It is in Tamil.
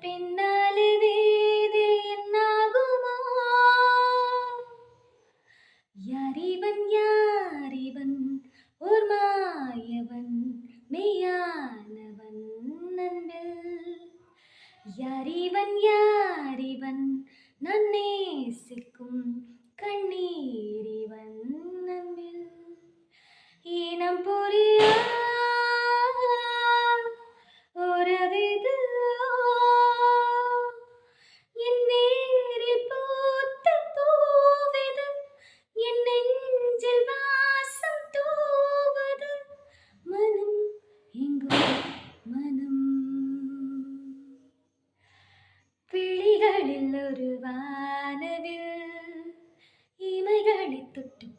பின்னாலே வேறு என்னாகுமோ? யாரிவன் யாரிவன் ஓர் மாயவன் மெய்யானவன் அன்பில். யாரிவன் யாரிவன் நான் நேசிக்கும் கண்ணீரிவன் அன்பில். இனம் புரியா உறவிது என் நேரில் பூத்த பூவிது என் நெஞ்சில் வாசம் தூவது மனம் எங்கும் மனம். விழிகளில் ஒரு வானவில் இமைகளை தொட்டு